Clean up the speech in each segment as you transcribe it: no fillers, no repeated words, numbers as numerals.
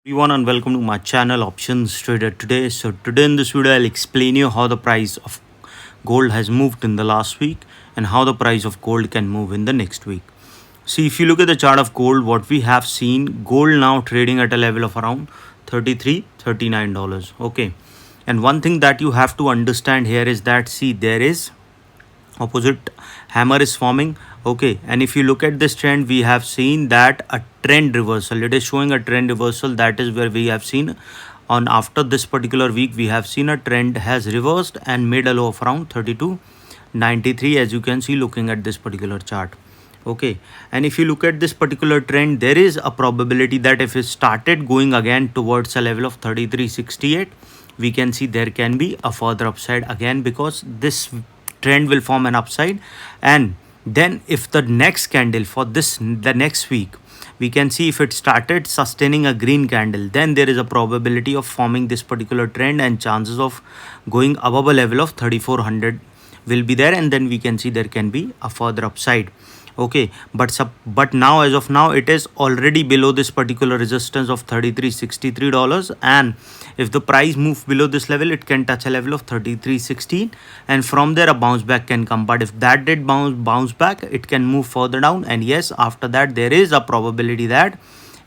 Everyone and welcome to my channel Options Trader Today. So today in this video I'll explain you how the price of gold has moved in the last week and how the price of gold can move in the next week. See, if you look at the chart of gold, what we have seen, gold now trading at a level of around $39. Okay, and one thing that you have to understand here is that, see, there is opposite hammer is forming. Okay, and if you look at this trend, we have seen that a trend reversal, it is showing a trend reversal. That is where we have seen on after this particular week we have seen a trend has reversed and made a low of around 32.93, as you can see looking at this particular chart. Okay, and if you look at this particular trend, there is a probability that if it started going again towards a level of 33.68, we can see there can be a further upside again, because this trend will form an upside. And then if the next candle for the next week, we can see if it started sustaining a green candle, then there is a probability of forming this particular trend and chances of going above a level of 3400 will be there, and then we can see there can be a further upside. Okay, but now, as of now, it is already below this particular resistance of $33.63, and if the price moves below this level, it can touch a level of 33.16, and from there a bounce back can come. But if that did bounce back, it can move further down, and yes, after that there is a probability that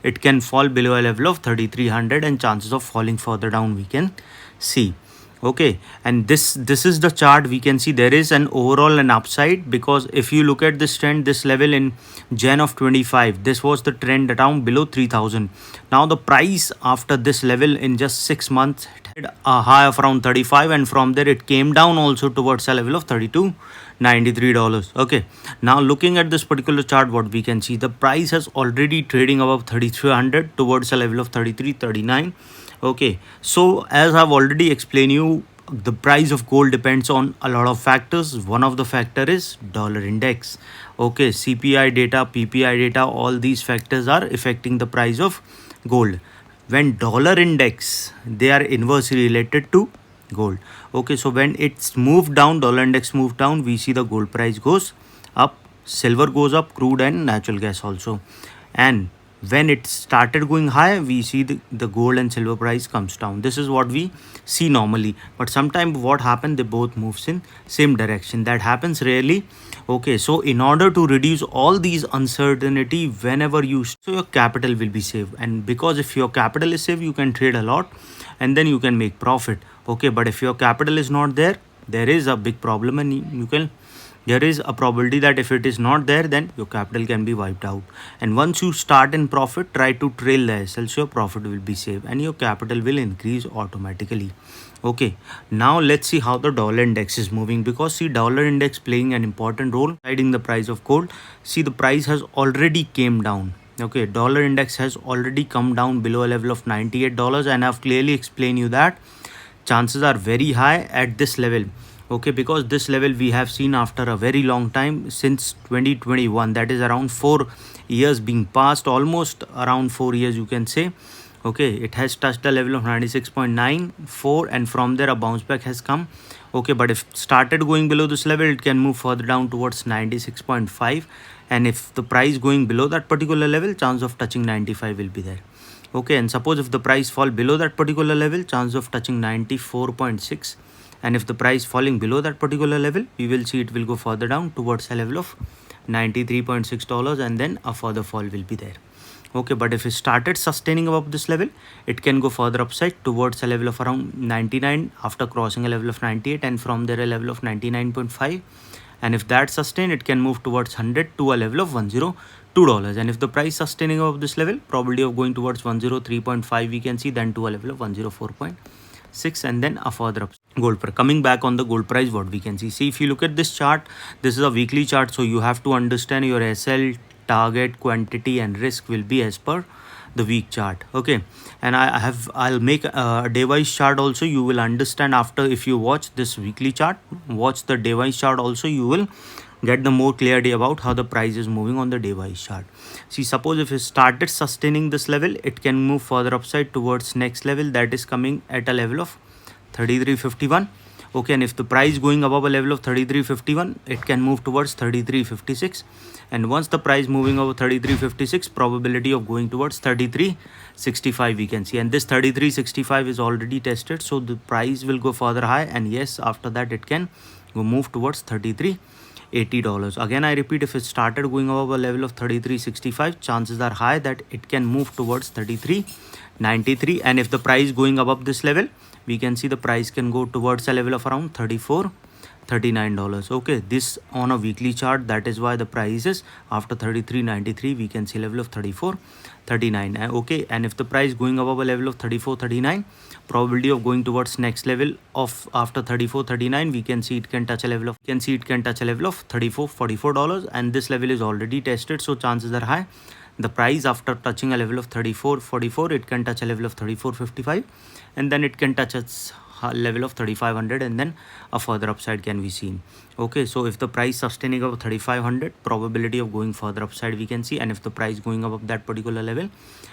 it can fall below a level of 3300, and chances of falling further down we can see. Okay, and this is the chart. We can see there is an overall an upside, because if you look at this trend, this level in Jan of 25, this was the trend down below 3000. Now the price after this level in just 6 months hit a high of around 35, and from there it came down also towards a level of $32.93. Okay, now looking at this particular chart, what we can see, the price has already trading above 3300 towards a level of 33.39. Okay, so as I've already explained you, the price of gold depends on a lot of factors. One of the factor is dollar index. Okay, CPI data, PPI data, all these factors are affecting the price of gold. When dollar index, they are inversely related to gold. Okay, so when it's moved down, dollar index moved down, we see the gold price goes up, silver goes up, crude and natural gas also. And when it started going high, we see the gold and silver price comes down. This is what we see normally, but sometimes what happens, they both moves in same direction. That happens rarely. Okay, so in order to reduce all these uncertainty, whenever you, so your capital will be safe, and because if your capital is safe, you can trade a lot and then you can make profit. Okay, but if your capital is not there, there is a big problem, and there is a probability that if it is not there, then your capital can be wiped out. And once you start in profit, try to trail the SL, so your profit will be safe and your capital will increase automatically. Okay, now let's see how the dollar index is moving, because see, dollar index playing an important role guiding the price of gold. See, the price has already came down. Okay, dollar index has already come down below a level of $98, and I've clearly explained you that chances are very high at this level. Okay, because this level we have seen after a very long time, since 2021, that is around 4 years being passed, almost around 4 years you can say. Okay, it has touched the level of 96.94, and from there a bounce back has come. Okay, but if started going below this level, it can move further down towards 96.5, and if the price going below that particular level, chance of touching 95 will be there. Okay, and suppose if the price fall below that particular level, chance of touching 94.6, and if the price falling below that particular level, we will see it will go further down towards a level of $93.6, and then a further fall will be there. Okay, but if it started sustaining above this level, it can go further upside towards a level of around 99 after crossing a level of 98, and from there a level of 99.5, and if that sustain, it can move towards 100 to a level of $102, and if the price sustaining above this level, probability of going towards 103.5 we can see, then to a level of 104.6, and then a further up gold price. Coming back on the gold price, what we can see, if you look at this chart, this is a weekly chart, so you have to understand your SL, target, quantity and risk will be as per the week chart. Okay, and I'll make a day wise chart also. You will understand after, if you watch this weekly chart, watch the day wise chart also, you will get the more clarity about how the price is moving on the day wise chart. See, suppose if it started sustaining this level, it can move further upside towards next level, that is coming at a level of 33.51. Okay, and if the price going above a level of 33.51, it can move towards 33.56, and once the price moving over 33.56, probability of going towards 33.65 we can see, and this 33.65 is already tested, so the price will go further high, and yes, after that it can go move towards $33.80. Again, I repeat, if it started going above a level of 33.65, chances are high that it can move towards 33.93, and if the price going above this level, we can see the price can go towards a level of around $39. Okay, this on a weekly chart, that is why the price is after 33.93 we can see level of 34.39. Okay, and if the price going above a level of 34.39, probability of going towards next level of after 34.39, we can see it can touch a level of $34.44, and this level is already tested, so chances are high the price after touching a level of 34.44, it can touch a level of 34.55, and then it can touch its level of 3500, and then a further upside can be seen. Okay, so if the price sustaining above 3500, probability of going further upside we can see, and if the price going above that particular level,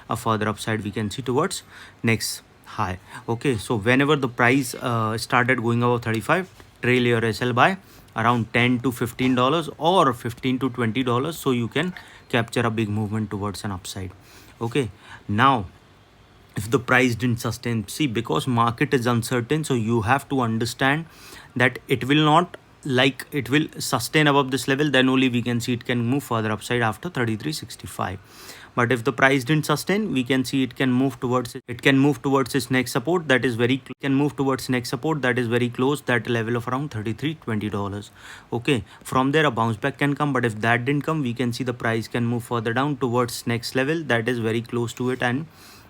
a further upside we can see towards next high. Okay, so whenever the price started going above 35, trail your SL by around $10 to $15 or $15 to $20, so you can capture a big movement towards an upside. Okay, now if the price didn't sustain, see, because market is uncertain, so you have to understand that it will not, like, it will sustain above this level, then only we can see it can move further upside after 33.65. But if the price didn't sustain, we can see it can move towards its next support, that is very close, that level of around $33.20. Okay, from there a bounce back can come, but if that didn't come, we can see the price can move further down towards next level, that is very close to it, and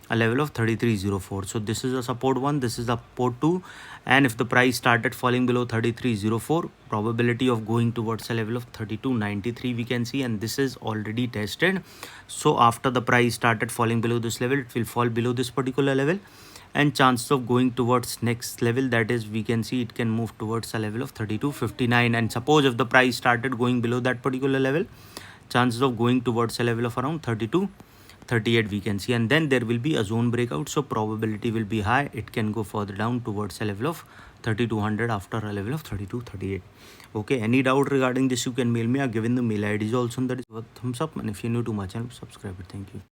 a level of 33.04. so this is a support 1, this is a support 2, and if the price started falling below 33.04, probability of going towards a level of 32.93 we can see, and this is already tested. So after the price started falling below this level, it will fall below this particular level, and chances of going towards next level, that is we can see it can move towards a level of 32.59, and suppose if the price started going below that particular level, chances of going towards a level of around 32.38 we can see, and then there will be a zone breakout, so probability will be high it can go further down towards a level of 3200 after a level of 32.38. Okay, any doubt regarding this, you can mail me. I've given the mail IDs also, that is thumbs up, and if you're new to my channel, subscribe it. Thank you.